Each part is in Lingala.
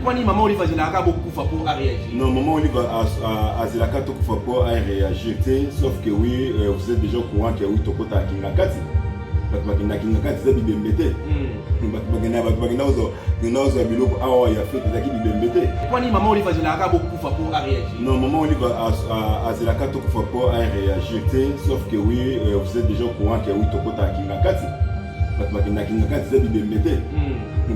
Pourquoi ni maman Olive Azilaka beaucoup pour réagir? Non, maman Olive Azilaka tout pour réagir, sauf que oui, vous êtes déjà au courant que oui, Tokota Kingakati. Kingakati, c'est Bibembete. Pourquoi ni maman Olive Azilaka beaucoup pour réagir? Non, maman Olive Azilaka tout pour réagir, sauf que oui, vous êtes déjà au courant que oui, Tokota Kingakati. Kingakati, c'est Bibembete. Ce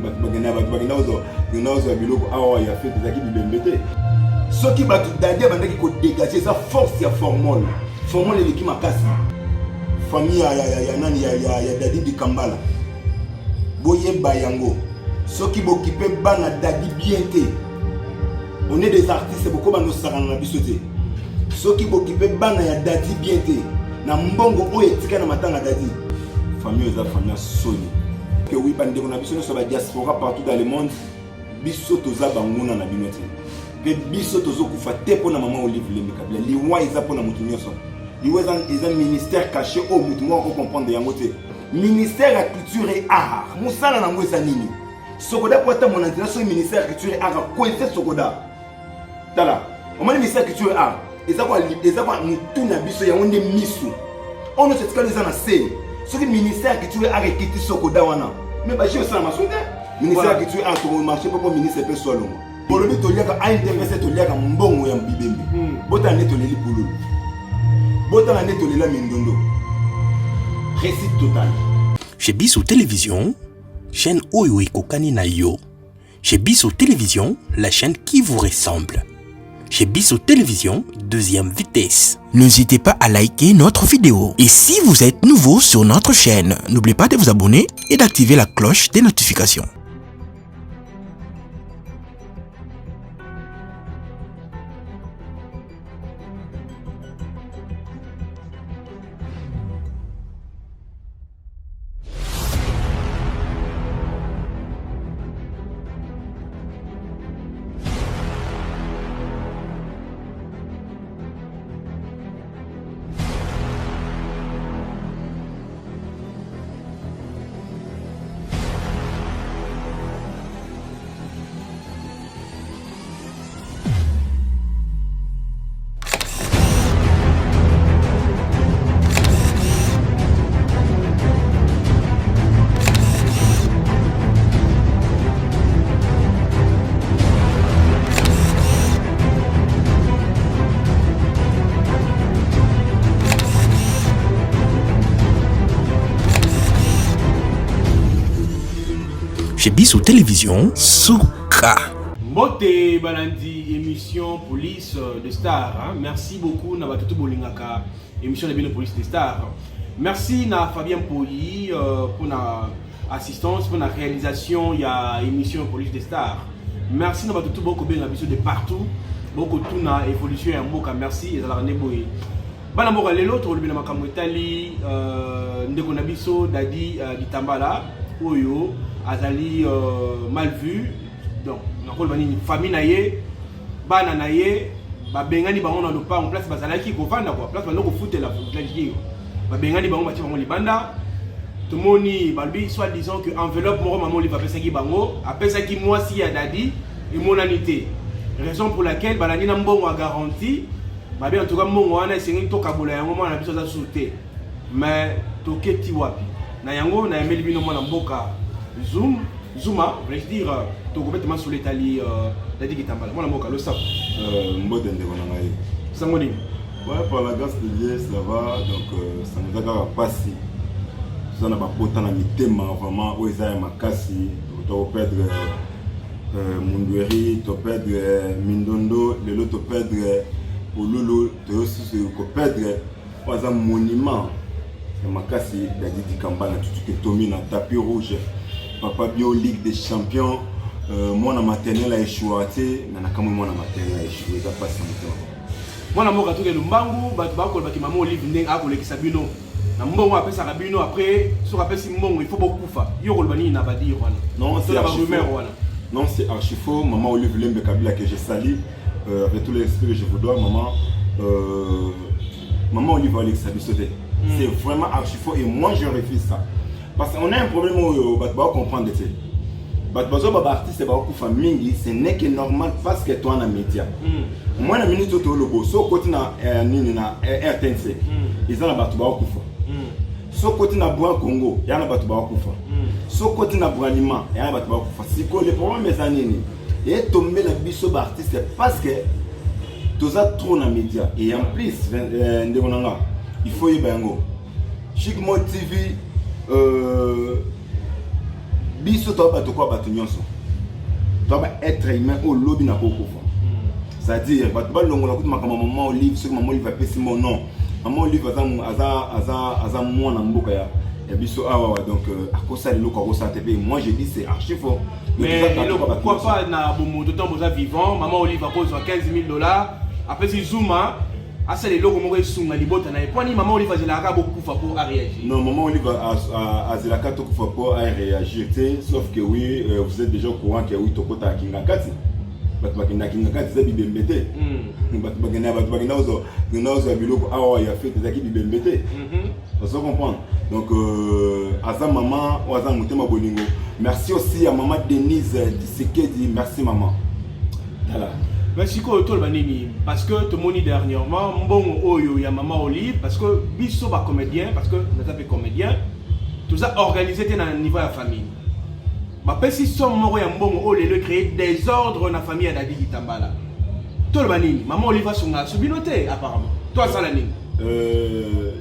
qui va tout d'ailleurs, il dégager sa force à formule. Formule qui m'a cassé. Famille ya Dadi di Kambala. Boye Bayango. Ce qui m'occupe bana Dadi bien. On est des artistes, beaucoup de nos sarana bisoté. Ce qui m'occupe bana ya Dadi bien. Na mbongo oye tika na matanga Dadi. Famille za famille Sony. Que oui, bande on a besoin de la diaspora partout dans le monde. Biso toza banguna na binote. Que biso tozo kufa te pona maman Olive Lemekabla. Liwa eza pona mutu nyonso. Liwa eza ministère caché au mutu mo ko comprendre yango te. Ministère de la culture et art. Musala na ngwesa nini. Sokoda pota mon intérêt ministère de la culture et art ko ete sokoda. Tala. O mani ministère de la culture et art. Eza kwa mutu na biso yango nde misu. On ne sait pas les ana se. Ce que le ministère qui tue a requis Sokoda wana. Mais bah j'ai aussi la maçon. Ministère qui tue a tout marché pour ministre peut solo. Pour le but to liaka a interpréter to liaka mbongo ya mbibembe. Bota ne to leli pululu. Bota ne to lela mindondo. Récit total. Chez Bissou Télévision, chaîne Oyo Kokani na yo. Chez Bissou Télévision, la chaîne qui vous ressemble. Chez Bissou Télévision, deuxième vitesse. N'hésitez pas à liker notre vidéo. Et si vous êtes nouveau sur notre chaîne, n'oubliez pas de vous abonner et d'activer la cloche des notifications. Chez Bissou Télévision, Souka. Mbote Balandi, émission Police de Stars. Merci beaucoup na batutu bolingaka émission de Bino Police de Stars. Merci na Fabien Poyi pour la assistance, pour la réalisation il y a émission Police de Stars. Merci na batutu beaucoup bien de partout. Beaucoup tout na évolution en boka. Merci et la neboy. Bana mboka lelo to lobina makambo etali ndeko na biso Dadi Ditambala oyo azali mal vu. Donc nakolo bani famille na ye bana na ye babengani bango na lopango place bazalaki kovanda quoi place bando ko futela futela babengani bango bati bango libanda tomoni balbi soit disant que enveloppe moko maman li va pesaki bango apesaki mwasi ya Dadi et monanité raison pour laquelle balani na mbongo a garantie babe en tout cas mbongo wana esengi to kabola yango mwana biso za souté mais toketi wapi na yango na emeli bino mwana mboka Zuma, je dire, tu es complètement sur l'Italie, Dadi Ditambala. Moi, je le sais. Ouais, par la grâce de Dieu, ça va. Donc, ça nous a pas passé. Ça n'a pas pourtant mis thème vraiment. Où ils ont ma casse, tu as perdre Mundweri, tu as perdre Mindondo, le lot tu as perdre Ololo, tu as aussi perdre un monument. Ma casse, Dadi Ditambala, tout ce que Tommy na tapis rouge. Papa Bio Ligue des Champions, moi na maternelle a échoué, na kamwe moi na maternelle a échoué, ça passe maintenant. Moi na moka toke lumbangu, batu bakol baki maman Olive ndeng akolekisa bino. Na mbongo apesa kabino après, sur apesi mbongo, il faut beaucoup fa. Yo kolbani na badi wana. Non, c'est archi faux. Non, c'est archi faux. Maman Olive Lembe Kabila que je salue avec tout le respect que je vous dois, maman. Maman Olive Alexa Bissoté. C'est vraiment archi faux et moi je refuse ça. Parce qu'on a un problème où on va comprendre. bato ba artiste ba kufa mingi ce n'est que normal parce que toi na média moi na minute to lobo so côté na nini na RTNC ils ont bato ba kufa so côté na Bois Congo ya na bato ba kufa so côté na Bralima ya na bato ba kufa siko le problème mes années et tomber la biso ba artiste parce que tous a trop na média et en plus ndebonanga il faut y bango Chic Mode TV biso to bato kwa bato nyonso to ba être humain au lobby na kokufa c'est-à-dire bato ba longola kuti makama maman Olive ce que maman Olive apesi mon nom maman Olive aza mwana mboka ya biso awa donc akosa le loko akosa TV moi je dis c'est archi fort mais pourquoi pas na bomoto temps boza vivant maman Olive a pose $15,000 après si Zuma asa les loko moko sunga libota na eponi maman Olive azela beaucoup pour réagir. Non, maman Olive azela ka to kufa pour réagir sauf que oui vous êtes déjà au courant que oui tokota kingakati bat bakina kingakati za bibembete bat bakina ozo biloko awa ya fait ezaki bibembete vous comprendre donc aza maman ou aza mutema bolingo merci aussi à maman Denise Tshisekedi merci maman voilà. Merci ko to banini parce que tout le monde dernièrement mbongo oyo ya maman Olive parce que biso ba comédien parce que nous avons comédien tout ça organisé dans le niveau de la famille ba pesi somme moko ya mbongo oyo le créer des ordres na famille ya Dadi Kitambala to banini maman Olive songa subinoté apparemment toi ça la nini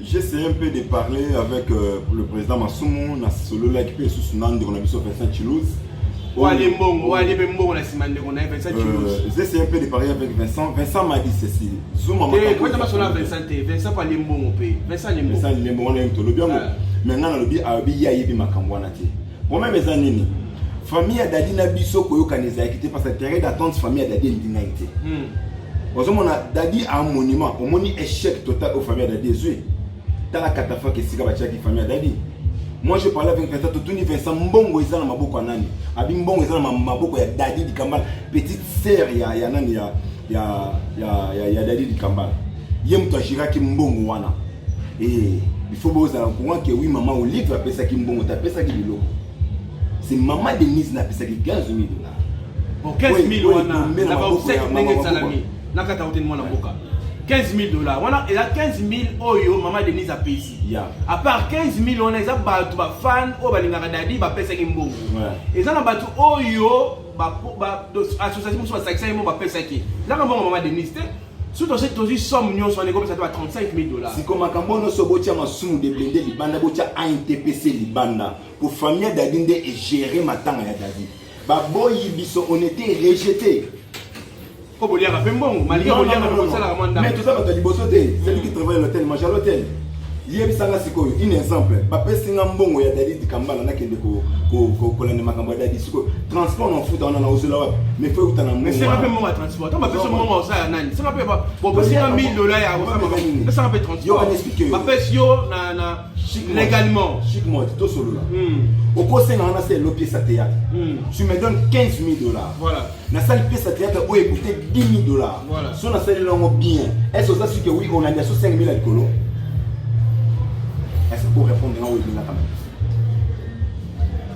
j'essaie un peu de parler avec le président Masumu na solo la qui sous Nande on a biso Vincent Chilouz. J'essaie un peu de parler avec Vincent. Vincent m'a dit ceci. Zoom m'a dit. Vincent pas les mots Vincent les mots. Vincent les mots on aime tout le bien. Maintenant le bi a bi ya yebi makambwana ti. Pour même mes amis famille Dadi na biso koyo kaneza qui était parce que terrain d'attente famille Dadi ndinga été. On a Dadi a un monument, au moni échec total aux familles Dadi ezui. Dans la catastrophe que sika batia qui famille Dadi. Moi je parlais avec Vincent Totuni Vincent Mbongo ezana maboko nani abi Mbongo ezana maboko ya Dadi di Kambala petite sœur ya nani ya Dadi di Kambala ye mtu ajira ki Mbongo wana et il faut boza au courant que oui maman Olive a pesa ki Mbongo ta pesa ki biloko c'est maman Denise na pesa ki $15,000 bon 15,000 wana na ba obsèque ndenge salami nakata uteni mwana mboka $15,000. Il a 15,000 oyo maman Denise a payé. À part 15,000 on a des fans au balingara Dadi ba pesa kimbongo. Et ça na batu oyo ba association so ba saction mo ba pesa ki. Là quand maman Denise surtout cette somme nyon so négocie ça doit $35,000. Si comme makambono so botia masumu de blende libanda botia ANTPC libanda pour famille Dadi ndé et gérer matanga ya Dadi. Ba boyi biso on était rejeté. Mais tout ça, c'est lui qui travaille à l'hôtel, mange à l'hôtel. Il y a un exemple. Mbongo ya Dadi Kambala na kende ko kolane makambo Dadi siko transport en foot on a osela wa mais faut utana mbongo. Mais c'est un peu mon transport. On va faire moment ça nani. C'est un peu bon parce que $1,000 ya ça ça peut transport. Yo on explique. Ma pèse yo na légalement. Chic Mode to solo là. Au conseil on a c'est le pièce à théâtre. Tu me donnes $15,000. Voilà. Na salle pièce à théâtre où écouter $10,000. Voilà. Si on a salle longue bien. Est-ce que ça c'est que oui on a des 5,000 alcoolo. Est-ce que pour répondre là où il est là quand même?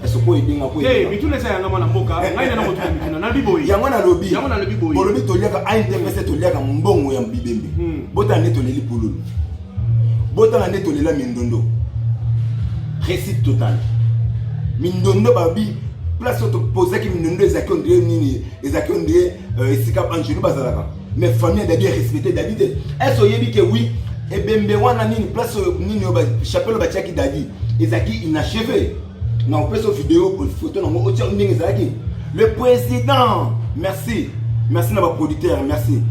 Est-ce que pour aider là pour aider? Mais tous les gens na mboka, ngai na moto mikino na biboyi. Yango na lobby. Yango na lobby boyi. Bolobi to liaka ANTPC to liaka mbongo ya mbibembe. Bota ne to leli pululu. Bota na ne to lela mindondo. Récit total. Mindondo babi place to poser ki mindondo ezaki ondire nini? Ezaki ondire esika Angelo bazalaka. Mais famille Dadi respecter Dadi. Est-ce que yebi que oui? Et Bembe wana nini place nini oba chapelle ba tiaki Dadi ezaki inachevé na on peut sur vidéo pour photo na mo otia ndenge ezaki le président merci na ba producteur merci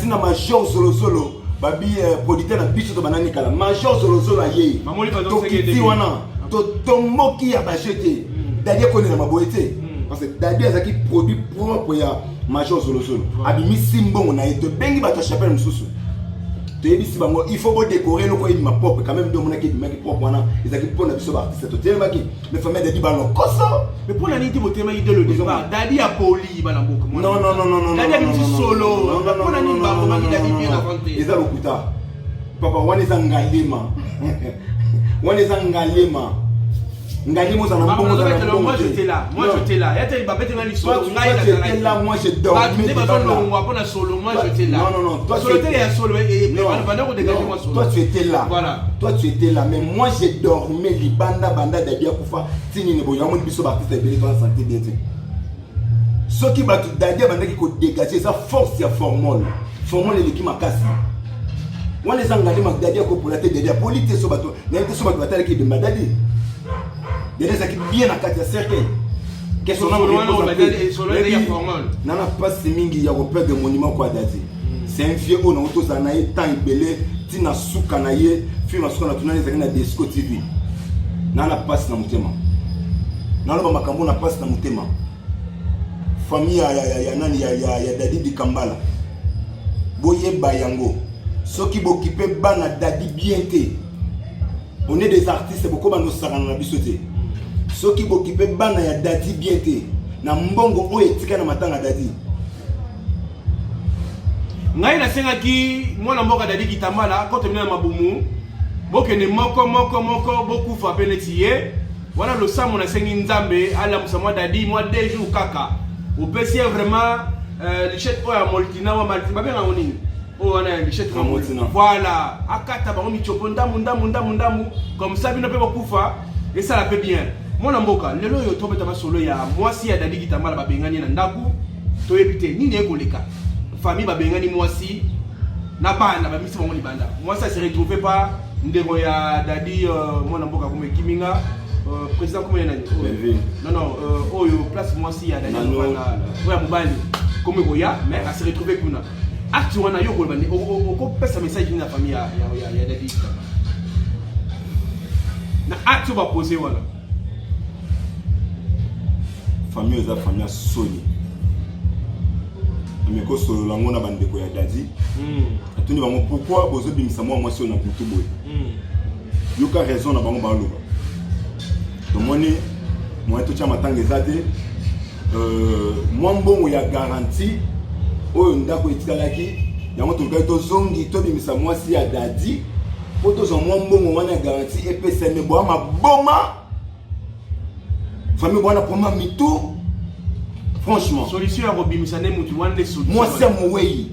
na major Zolo babi producteur na biso to banani kala major Zolo aye to kiti wana to tomoki ya ba jeté Dadi connaît na maboete parce que Dadi ezaki produit propre ya major Zolo abi misimbongo na eto bengi ba ta chapelle mususu. Il faut décorer le coin de ma propre quand même de mon équipe mais propre ils ont pour la biso artiste to tellement qui mais famille Dadi ballon koso mais pour la niti botema idée le départ Dadi a poli bana beaucoup non Dadi a mis solo pour la niti ba comment Dadi bien inventé ils ont lokuta papa wana ezangalema Ngali mo za na moi j'étais là. Moi j'étais là. Il y a des babette dans l'histoire. Toi tu étais là, moi je dormais. Moi j'étais là. Non. Toi tu étais là. Toi tu étais là. Voilà. Toi tu étais là, mais moi j'ai dormi libanda banda de bien kufa. Tini ne boya mon biso ba artiste belé dans santé bien. Ce qui va tout d'ailleurs banda qui ko dégager sa force ya formol. Formol les qui m'a cassé. On les engagés m'a d'ailleurs ko pour la tête derrière politique so bato. N'était so bato batale qui de madadi. Derrière ça qui bien à quatre cercle. Qu'est-ce qu'on a Nana pas mingi ya repère de monument quoi dati. C'est un vieux on auto zanaye temps belé tina suka na ye film suka na tunani zakina Desco TV. Nana passe na mutema. Nana ba makambo na passe na mutema. Famille ya nani ya Dadi di Kambala. Boye bayango. Ceux qui s'occupent bana Dadi bien té. On est des artistes beaucoup ba no sarana na bisoté. Ceux qui s'occupent bana ya Dadi bien té. Na mbongo o etika na matanga Dadi. Ngai na senga ki mwana mboka Dadi Kitambala quand na mabumu. Bokene moko beaucoup fa penetier. Voilà le sam na sengi nzambe ala musamwa Dadi moi 2 jours kaka. Au PC vraiment les chèques à Moltina ou Maltina bien en ligne. Oh on a les chèques à Moltina. Voilà, akata ba oni choponda mundamu comme ça bino pe bakufa et ça la fait bien. Mon mboka lelo yo to beta solo ya mwasi ya Dadi Kitambala ba bengani na ndaku to ebite nini ekoleka. Famille ba bengani mwasi na bana ba misi mongoni banda. Moi ça se retrouvé pas ndego ya Dadi mon mboka comme Kiminga. Président comment il y a non oyo place moi si ya Dadi oya mobali comme goya mais à se retrouver kuna acte wana yo ko bandi ko pesa message na famille ya Dadi na acte ba poser wala famille za famille soni mais ko solo lango na bande ko ya Dadi atuni bango pourquoi bozo bimisa moi si on a kutu boy yoka raison na bango ba loba moi tout ça m'attend exacté moi bon ya garantie o ndako itikalaki yango to ka to zongi to bimisa moi si ya Dadi poto zo moi bon wana garantie epesa me bo ma boma famille bona poma mitou franchement solution à robimisa ne mutu wan les solutions moi c'est mon way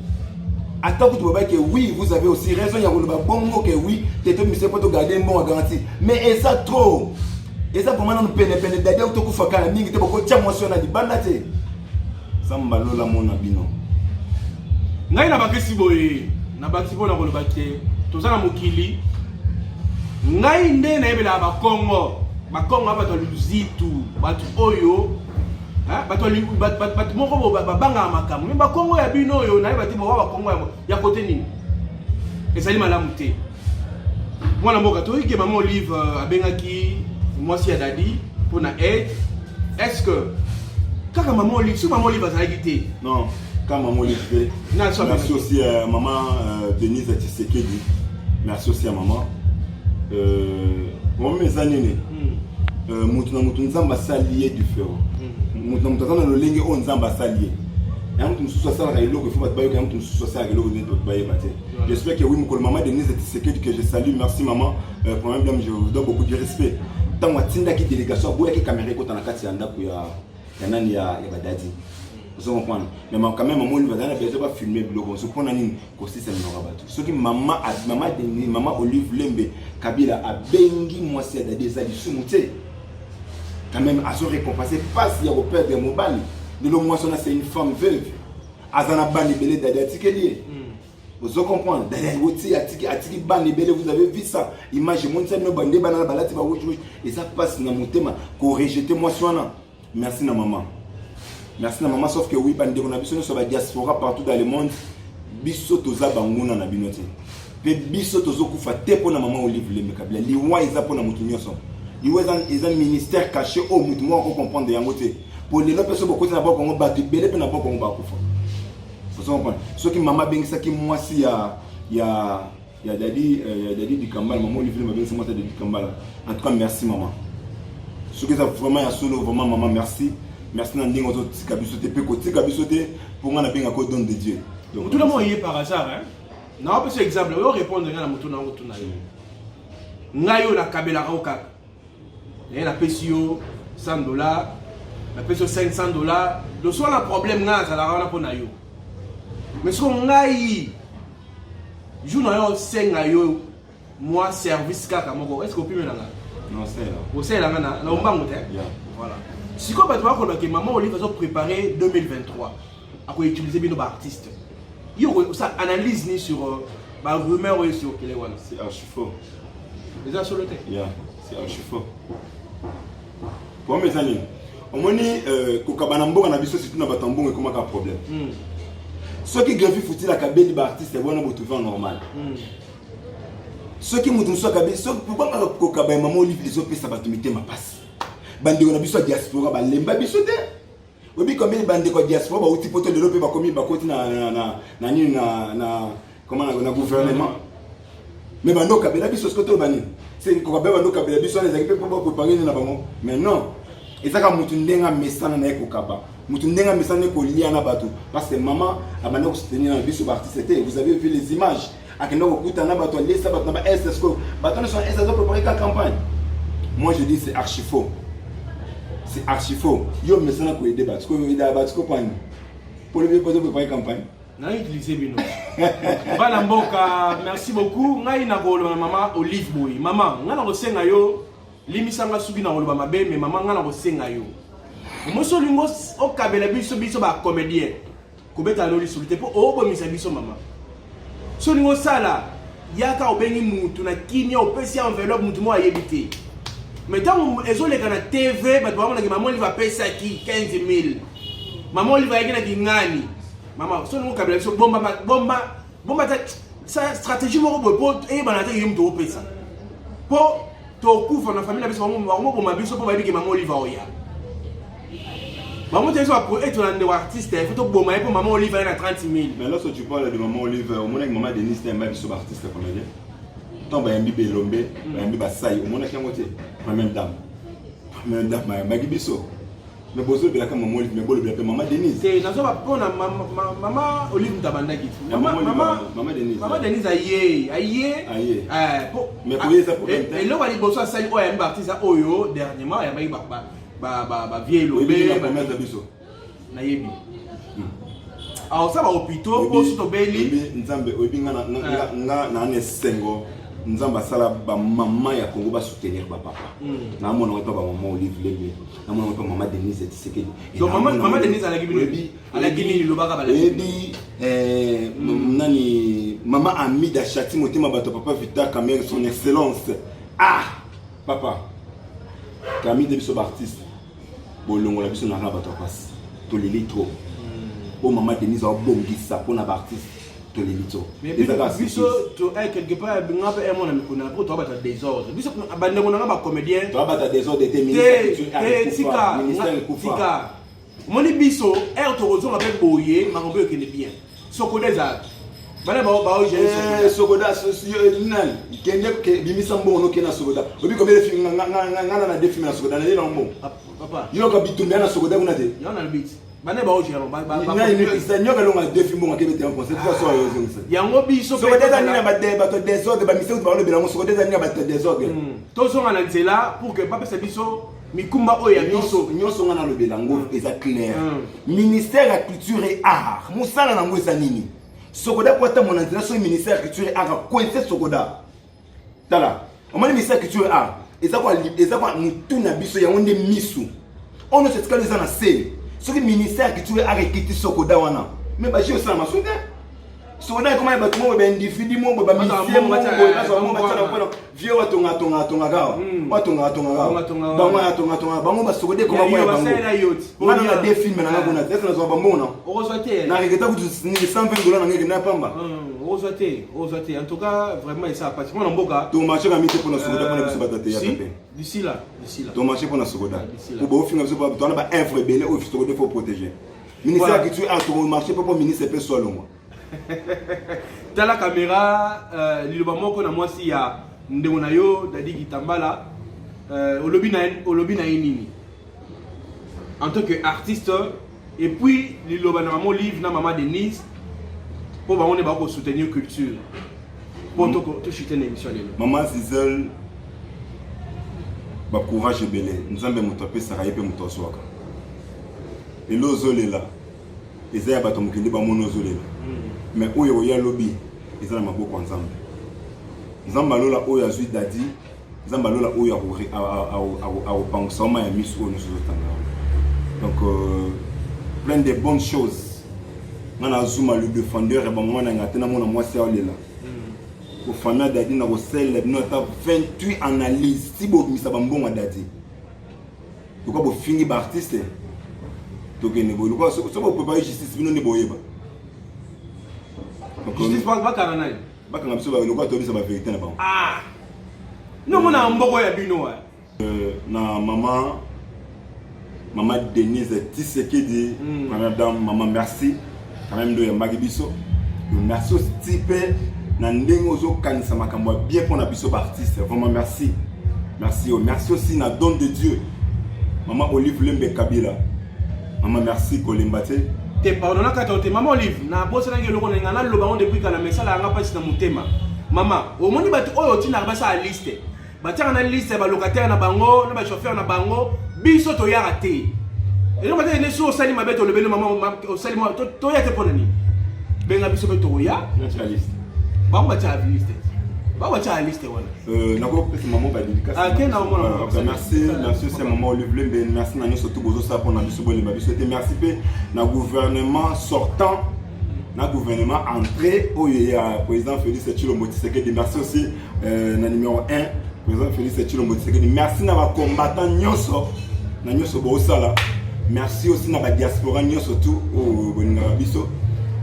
attends que tu vois que oui vous avez aussi raison ya ko ba bongo que oui teto bimisa poto garder bon garantie mais ça trop. Et ça pour moi nous peine Dadi ou to kufa kana mingi te boko tia motion na libanda te. Samba lola mona bino. Ngai na bakesi boye na bakisi bona ko lobake tozana mokili. Ngai nde na yebela ba Congo aba to luzitu batu oyo batu moko banga makamu mais ba Congo ya bino oyo na yeba te bo ba Congo ya kote nini. Ezali malamu te. Mwana mboka to ike maman Olive abengaki moi si ya Dadi pour na aide est-ce que quand maman Olive si maman Olive va quitter non quand maman Olive merci aussi à maman Denise Tshisekedi merci aussi à maman moi mes années mutu nzamba salier différent mutu na le lenge on nzamba salier et on se soit ça il faut pas bailler on se soit ça il faut pas bailler j'espère que oui mon maman Denise Tshisekedi que je salue merci maman pour même je vous donne beaucoup de respect tant watinda ki délégation boya ki caméra ko tanakati anda ku ya nani ya Dadi vous comprenez mais quand même maman Olive va besoin pas filmer blog on se prend nani ko si ça n'aura pas tout ce qui maman Denise maman Olive Lembe Kabila a bengi moi c'est Dadi ça du sumuté quand même à se récompenser pas si il y a au père de mobile de l'homme moi c'est une femme veuve azana bani belé Dadi atikeli. Vous comprenez? Derrière Woti, Atiki Bani Bele, vous avez vu ça. Image, mon seigneur, Bande Banana Balati, et ça passe dans mon thème. Qu'on rejette moi sur un. Merci, na maman. Merci, na maman. Sauf que oui, Bande, on a besoin de la diaspora partout dans le monde. Biso toza banguna na binote. Pe biso tozo kufa te pour na maman Olive Lembe Kabila. Liwa isa pour na mutu nyonso. Ils ont un ministère caché au mutu moi on comprendre yango te. Pour les autres personnes beaucoup na ba Congo ba Bele pe na ba Congo ba kufa. Vous comprenez? Ce qui maman bengisa qui moi si ya Dadi di Kambala maman Olive Lembe bengisa moi Dadi di Kambala. En tout cas merci maman. Ce que ça vraiment ya solo vraiment maman merci. Merci na ndingo to tika biso te pe ko tika biso te pour moi na benga ko don de Dieu. Donc tout le monde y est par hasard hein. Non parce que exemple on répondre à la moto na moto na yo. Ngayo la Kabila roka. Et la PCO $100, la PCO $500. Le soir, le problème, c'est la rana pour nayo. Mais ce qu'on a eu, je n'ai pas 5 mois service kaka moko. Est-ce que vous pouvez me dire? Non, c'est là. Vous savez, là, on va monter. Voilà. Si vous avez dit que maman Olive va préparer 2023 à utiliser nos artistes, il y a ça analyse ni sur la rumeur ou sur quel est. C'est archi faux. Déjà sur le thé. C'est archi faux. Pour mes amis, au moins, Kokabanambo na biso c'est tout na batambo et comment un problème. Ceux qui greffent foutu la cabine d'artiste, c'est bon, on va trouver normal. Ceux qui m'ont dit que pourquoi Kokabay maman Olive les autres ça va te mettre ma passe. Bandi on a biso diaspora ba lemba biso te. Obi comme les bandi ko diaspora ba outi poto de l'opé ba komi ba koti na comment na gouvernement. Mais bando kabela biso ce côté bani. C'est Kokabay bando kabela biso les équipes pour préparer na bango. Mais non. Et ça quand mutu ndenga mesana na Kokaba. Mutu ndenga mesana ko lié na bato parce que maman a bando ko soutenir na biso artiste. Vous avez vu les images. Moi je dis c'est archi faux. C'est archi faux. Yo me sens que débat. Parce que il a battu campagne. Pour le poser pour préparer campagne. Na utiliser bino. Bana mboka, merci beaucoup. Ngai na ko maman Olive Boy. Maman, nga na ko senga yo. Limisanga subi na ko ba mabe mais maman nga na ko senga yo. Moso lingo o kabela biso ba comédien. Ko beta loli solité pour o bo misa biso maman. So lingo sala yaka obengi mutu na kinya opesi enveloppe mutu mo ayebite. Mais tant ezoleka na TV bato bamona ke maman Olive pesa ki 15 000. Maman Olive ayeki na kingani. Maman so lingo kabela biso bomba ta stratégie moko bo e bana te yim to opesa. Po to kufa na famille biso bango bo biso po bayebike maman Olive oya. Maman tu es un artiste, il faut que tu aies maman Olive à 30 000. Mais lorsque tu parles de maman Olive, au moins maman Denise est un artiste comédien. Tant que tu es un Lombe, tu es un Saï, au moins tu es un même dame. Même dame, tu es un biso. Mais si tu es un maman Olive, tu es maman Denise. C'est maman Olive Tabandaki. Maman Denise aïe. Mais pour ça pour et là on dit bonsoir ça il un artiste oyo dernièrement il y a vieille lobé na yebi alors ça va hôpital pour se tobeli nzambe obinga na nesengo nzamba sala ba maman ya Congo ba soutenir ba papa na mona ko ba maman Olive Lebe na mona ko maman Denise Tshisekedi donc maman Denise à la Guinée lobaka ba ebi nani maman Amida Chati motema bato papa Vita Kamere son excellence papa Camille de biso artiste bolongo la biso na bato passe to le litro o maman Denise a bongisa pour na artiste to le litro mais biso to quelque part ngapa e mona mikuna pour to bata désordre biso abandengo na ba comédien to bata désordre de ministère tika moni biso to ozonga pe boye mangombe okende bien sokodeza bana ba oje sokoda socio nani kende ke bimisa mbongo kena sokoda obi ko bele film ngana na défi na sokoda na lelo papa yo ka bitumbe na sokoda kuna te yo na bit bana ba oje ba ni sa nyoka longa défi mbongo kebe te en conseil ça so yo zingisa yango biso sokoda ni na ba to désordre ba mission ba lo bela sokoda ni ba to désordre to so ngana nzela pour que papa sa biso mikumba oya biso nyonso ngana lo bela ngo eza clair ministère de la culture et art musala na ngo eza nini Sokoda pour ta mon intérêt ministère culture et art coincé Sokoda. Tala. On m'a ministère culture et art. Et ça quoi nous na biso ya onde misu. On ne sait pas les en assez. Ce que ministère culture et art quitter Sokoda wana. Mais ba j'ai ça ma souda. Sokoda comment ba tout mo ba individu mo ba ministère mo ba ça vieux watonga ga. Watonga ga. Ba mo ba Sokoda comment moi ba. On a des films na ngona test na zo ba mona. Na regeta ku ni $120 na ngeke na pamba. Ozoté en tout cas vraiment ça pratiquement en boka. To marché na mité pour na Sokoda pour na biso batate ya pepe. D'ici là. To marché pour na Sokoda. Pour bo finga biso ba to na ba info belé au Sokoda faut protéger. Ministère qui tu as to marché pour ministre pe so longo. Dans la caméra liloba moko na mwasi ya ndemo na yo dadi kitambala olobi na nini en tant que artiste et puis liloba na maman Olive na maman Denise pour ba on est ba ko soutenir culture pour to chuter l'émission maman Zizel ba courage belé nzambe moto apesaka ye pe moto aswaka elo ozolela eza ya bato mokili bamona ozolela mais oyo oya lobi eza na maboko ya nzambe nzambe alola oyo azwi dadi nzambe alola oyo akopangusa oma ya miso oyo nyonso ozotanga donc plein de bonnes choses ngana azuma le défendeur ya bamwana nga te namona mwasi aolela kofamia dadi na kosalela bino ata 28 analyse si bobimisa bambongo ya dadi lokwa bofingi baartiste tokende boye lokwa so boprépare justice bino nde boyeba justice bakanga nani bakanga biso lokwa tobisa bavérité na bango non mona mboko ya bino na maman Denise Tshisekedi madame maman merci quand même de yambaki biso merci aussi pe na ndenge ozokanisa makambo bien pour na biso artiste vraiment merci merci aussi na don de Dieu maman Olive Lembe Kabila maman merci kolembate te pardonna katote maman Olive na bossa na ngelo kona ngana loba on depuis kana mesala nga pasi na mutema maman omoni batu oyo tina basa liste batia na liste ba locataire na bango na ba chauffeur na bango biso to yara te et donc baté ne so sali mabeto le belo maman o sali ma to ya te ponani benga biso beto ya na liste bango batia liste bango batia liste wana nako pesa maman ba dédicace kena o mona merci c'est maman Olive Lembe merci na nyoso tout bozo sa pour na biso bolemba biso te merci pe na gouvernement sortant na gouvernement entré oyo ya président Félix Tshilombo Tshisekedi merci aussi na numéro 1 président Félix Tshilombo Tshisekedi merci na ba combattant nyonso na nyonso bo sala merci aussi na ba diaspora nyonso tout au bolinga biso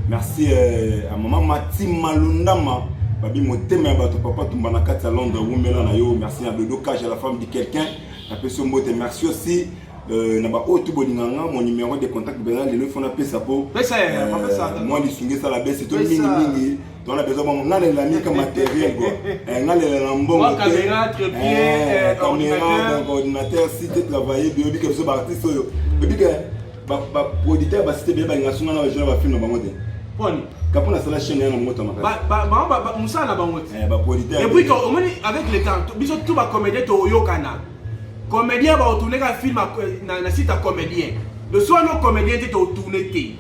merci à maman Mati Malundama babi motema ya bato papa tumba na kati ya Londres wumela na yo merci à Dodo Cage à la femme de quelqu'un na peso mbote merci aussi na ba otu bolinganga mon numéro de contact bela le fona pesa po pesa moi lisungi ça la baisse to mingi on a besoin mon ngale la mika matériel quoi ngale la mbongo caméra trépied caméra donc ordinateur si tu travailler bio que so artiste yo bi que ba producteur ba cité ba ngasuna na jeune ba film ba mode poni kapona sala chaîne na moto makasi ba musala ba mode ba producteur et puis on avec le temps biso tout ba comédien to yokana comédien va retourner un film na site à comédien le soir nos comédiens étaient retourner té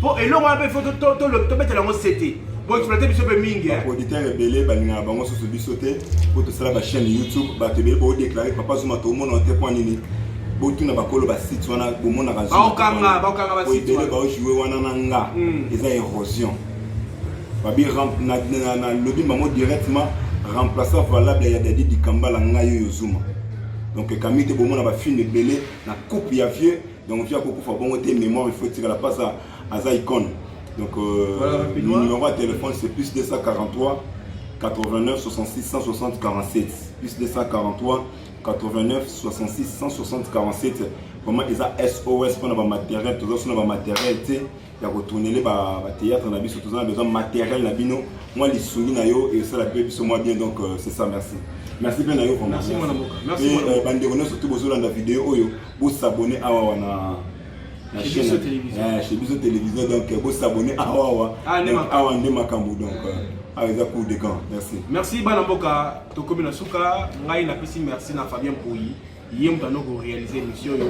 pour et là on a fait photo to mettre la c'était bon exploiter biso pe mingi auditeur belé balinga bango so biso té pour tout ça ba chaîne YouTube ba te belé bo déclarer papa zuma to mona te point nini bo tuna ba kolo ba site wana bo mona ka ba okanga ba site belé ba jouer wana nanga eza érosion ba bi na lobby mamo directement remplaçant valable ya Dadi di Kambala ngayo yozuma. Donc Camille te bomona ba film belé na coupe ya vieux donc via ko fa bon té mémoire il faut tirer la passe à Zaicon. Donc le numéro de téléphone c'est plus 243 89 66 160 47 plus 243 89 66 160 47 comment ils a SOS pour nos matériel toujours sur nos matériel tu ya retourner les ba théâtre na biso tous on a besoin matériel na bino moi les soumis na yo et ça la paix biso moi bien donc c'est ça merci. Merci bien Nayo. Merci mon amour. Merci. Et bandéroné surtout besoin de la vidéo oyo vous s'abonner à na chaîne chez Biso Télévision donc vous s'abonner à wa Ndema Kambu donc avec un coup de camp. Merci. Merci Banamboka to komi na suka ngai na pesi merci na Fabien Pouyi yem tano ko réaliser émission yo.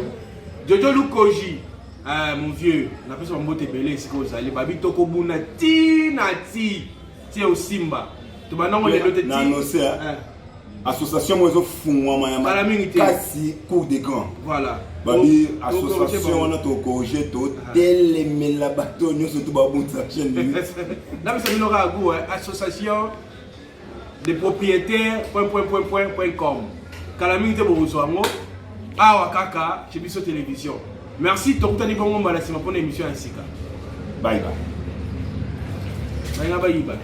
Jojo Lukoji mon vieux na pesi mbote belé siko zali babi toko buna ti au Simba. To banango le lote ti. Na no association mozo fungwa ya kasi cour des grands voilà babi association on a to projet to telemela bato nyo surtout ba bunta chaîne là c'est une association des propriétaires .com Kalaming te bozo ngo awa kaka chez Biso Télévision merci to kutani bongo mbala sima pour émission ya sika bye bye bye bye.